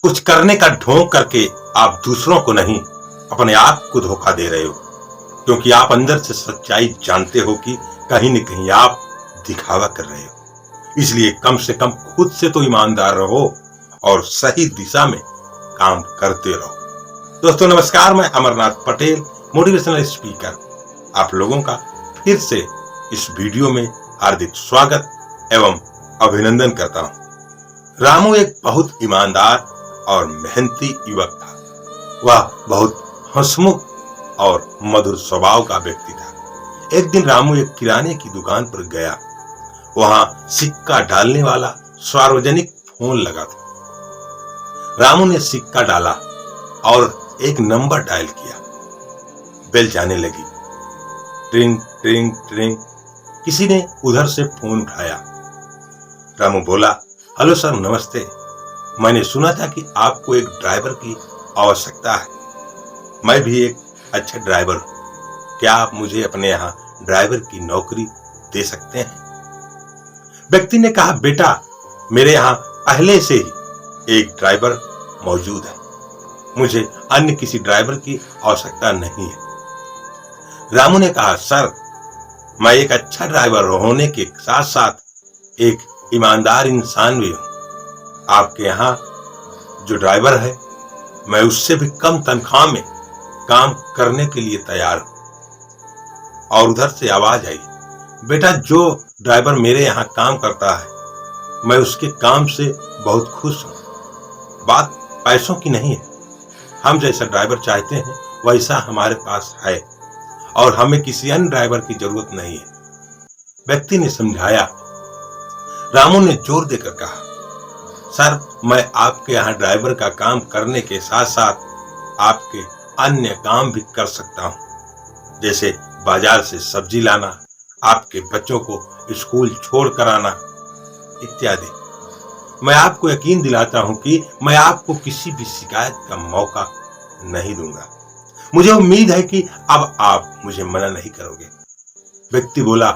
कुछ करने का ढोंग करके आप दूसरों को नहीं, अपने आप को धोखा दे रहे हो, क्योंकि आप अंदर से सच्चाई जानते हो कि कहीं न कहीं आप दिखावा कर रहे हो। इसलिए कम से कम खुद से तो ईमानदार रहो और सही दिशा में काम करते रहो। दोस्तों नमस्कार, मैं अमरनाथ पटेल, मोटिवेशनल स्पीकर, आप लोगों का फिर से इस वीडियो में हार्दिक स्वागत एवं अभिनंदन करता हूं। रामू एक बहुत ईमानदार और मेहनती युवक था। वह बहुत हंसमुख और मधुर स्वभाव का व्यक्ति था। एक दिन रामू एक किराने की दुकान पर गया। वहां सिक्का डालने वाला सार्वजनिक फोन लगा था। रामू ने सिक्का डाला और एक नंबर डायल किया। बेल जाने लगी। ट्रिंग ट्रिंग ट्रिंग। किसी ने उधर से फोन उठाया। रामू बोला, हेलो सर, नमस्ते। मैंने सुना था कि आपको एक ड्राइवर की आवश्यकता है। मैं भी एक अच्छा ड्राइवर हूं। क्या आप मुझे अपने यहाँ ड्राइवर की नौकरी दे सकते हैं? व्यक्ति ने कहा, बेटा, मेरे यहाँ पहले से ही एक ड्राइवर मौजूद है। मुझे अन्य किसी ड्राइवर की आवश्यकता नहीं है। रामू ने कहा, सर, मैं एक अच्छा ड्राइवर होने के साथ साथ एक ईमानदार इंसान भी हूं। आपके यहाँ जो ड्राइवर है, मैं उससे भी कम तनख्वाह में काम करने के लिए तैयार हूं। और उधर से आवाज आई, बेटा, जो ड्राइवर मेरे यहाँ काम करता है, मैं उसके काम से बहुत खुश हूं। बात पैसों की नहीं है। हम जैसा ड्राइवर चाहते हैं वैसा हमारे पास है और हमें किसी अन्य ड्राइवर की जरूरत नहीं है। व्यक्ति ने समझाया। रामू ने जोर देकर कहा, सर, मैं आपके यहाँ ड्राइवर का काम करने के साथ साथ आपके अन्य काम भी कर सकता हूँ, जैसे बाजार से सब्जी लाना, आपके बच्चों को स्कूल छोड़ कर आना इत्यादि। मैं आपको यकीन दिलाता हूं कि मैं आपको किसी भी शिकायत का मौका नहीं दूंगा। मुझे उम्मीद है कि अब आप मुझे मना नहीं करोगे। व्यक्ति बोला,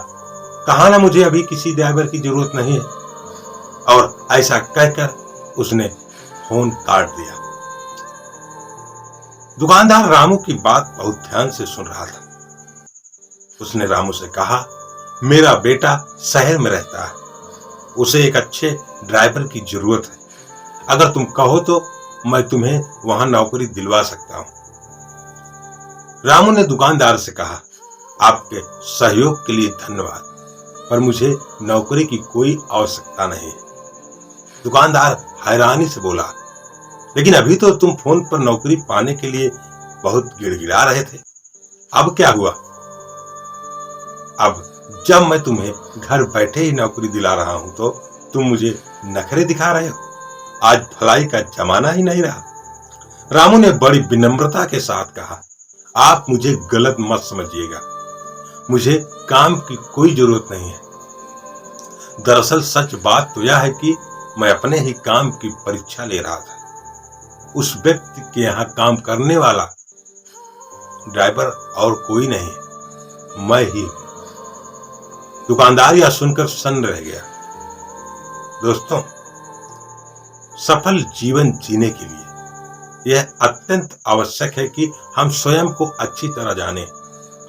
कहा ना, मुझे अभी किसी ड्राइवर की जरूरत नहीं है। और ऐसा कहकर उसने फोन काट दिया। दुकानदार रामू की बात बहुत ध्यान से सुन रहा था। उसने रामू से कहा, मेरा बेटा शहर में रहता है, उसे एक अच्छे ड्राइवर की जरूरत है। अगर तुम कहो तो मैं तुम्हें वहां नौकरी दिलवा सकता हूं। रामू ने दुकानदार से कहा, आपके सहयोग के लिए धन्यवाद, पर मुझे नौकरी की कोई आवश्यकता नहीं है। दुकानदार हैरानी से बोला, लेकिन अभी तो तुम फोन पर नौकरी पाने के लिए बहुत गिड़गिड़ा रहे थे, अब क्या हुआ? अब जब मैं तुम्हें घर बैठे ही नौकरी दिला रहा हूं तो तुम मुझे नखरे दिखा रहे हो। आज भलाई का जमाना ही नहीं रहा। रामू ने बड़ी विनम्रता के साथ कहा, आप मुझे गलत मत समझिएगा। मुझे काम की कोई जरूरत नहीं है। दरअसल सच बात तो यह है कि मैं अपने ही काम की परीक्षा ले रहा था। उस व्यक्ति के यहाँ काम करने वाला ड्राइवर और कोई नहीं है, मैं ही हूं। दुकानदार यह सुनकर सन्न रह गया। दोस्तों, सफल जीवन जीने के लिए यह अत्यंत आवश्यक है कि हम स्वयं को अच्छी तरह जानें।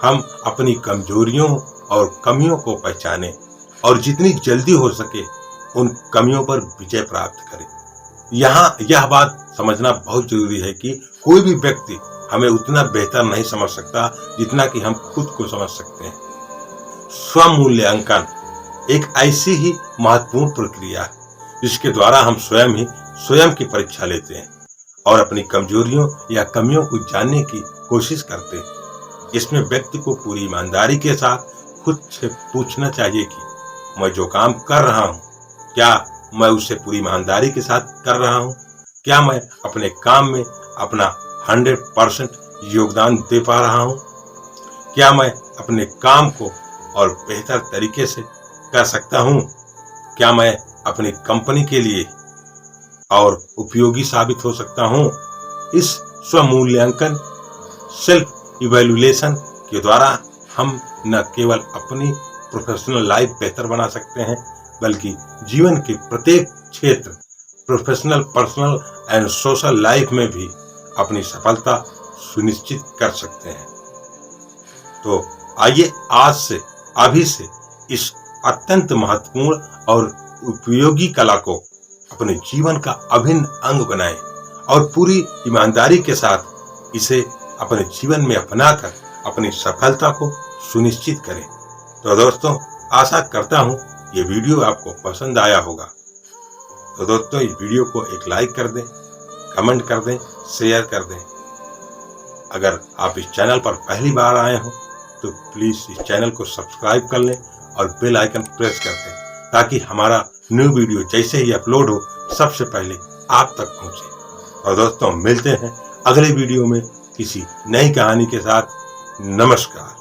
हम अपनी कमजोरियों और कमियों को पहचानें और जितनी जल्दी हो सके उन कमियों पर विजय प्राप्त करें। यहाँ यह बात समझना बहुत जरूरी है कि कोई भी व्यक्ति हमें उतना बेहतर नहीं समझ सकता जितना कि हम खुद को समझ सकते हैं। स्वमूल्यांकन एक ऐसी ही महत्वपूर्ण प्रक्रिया है जिसके द्वारा हम स्वयं की परीक्षा लेते हैं और अपनी कमजोरियों या कमियों को जानने की कोशिश करते हैं। इसमें व्यक्ति को पूरी ईमानदारी के साथ खुद से पूछना चाहिए कि मैं जो काम कर रहा हूं, क्या मैं उसे पूरी ईमानदारी के साथ कर रहा हूं? क्या मैं अपने काम में अपना 100% योगदान दे पा रहा हूं? क्या मैं अपने काम को और बेहतर तरीके से कर सकता हूं? क्या मैं अपनी कंपनी के लिए और उपयोगी साबित हो सकता हूं? इस स्वमूल्यांकन, सेल्फ इवैल्यूएशन के द्वारा हम न केवल अपनी प्रोफेशनल लाइफ बेहतर बना सकते हैं, बल्कि जीवन के प्रत्येक क्षेत्र professional, personal and social life में भी अपनी सफलता सुनिश्चित कर सकते हैं। तो आइए आज से, अभी से इस अत्यंत महत्वपूर्ण और उपयोगी कला को अपने जीवन का अभिन्न अंग बनाएं और पूरी ईमानदारी के साथ इसे अपने जीवन में अपनाकर अपनी सफलता को सुनिश्चित करें। तो दोस्तों, आशा करता हूं ये वीडियो आपको पसंद आया होगा। तो दोस्तों, इस वीडियो को एक लाइक कर दें, कमेंट कर दें, शेयर कर दें। अगर आप इस चैनल पर पहली बार आए हो तो प्लीज इस चैनल को सब्सक्राइब कर लें और बेल आइकन प्रेस कर दें, ताकि हमारा न्यू वीडियो जैसे ही अपलोड हो सबसे पहले आप तक पहुंचे। और दोस्तों, मिलते हैं अगले वीडियो में किसी नई कहानी के साथ। नमस्कार।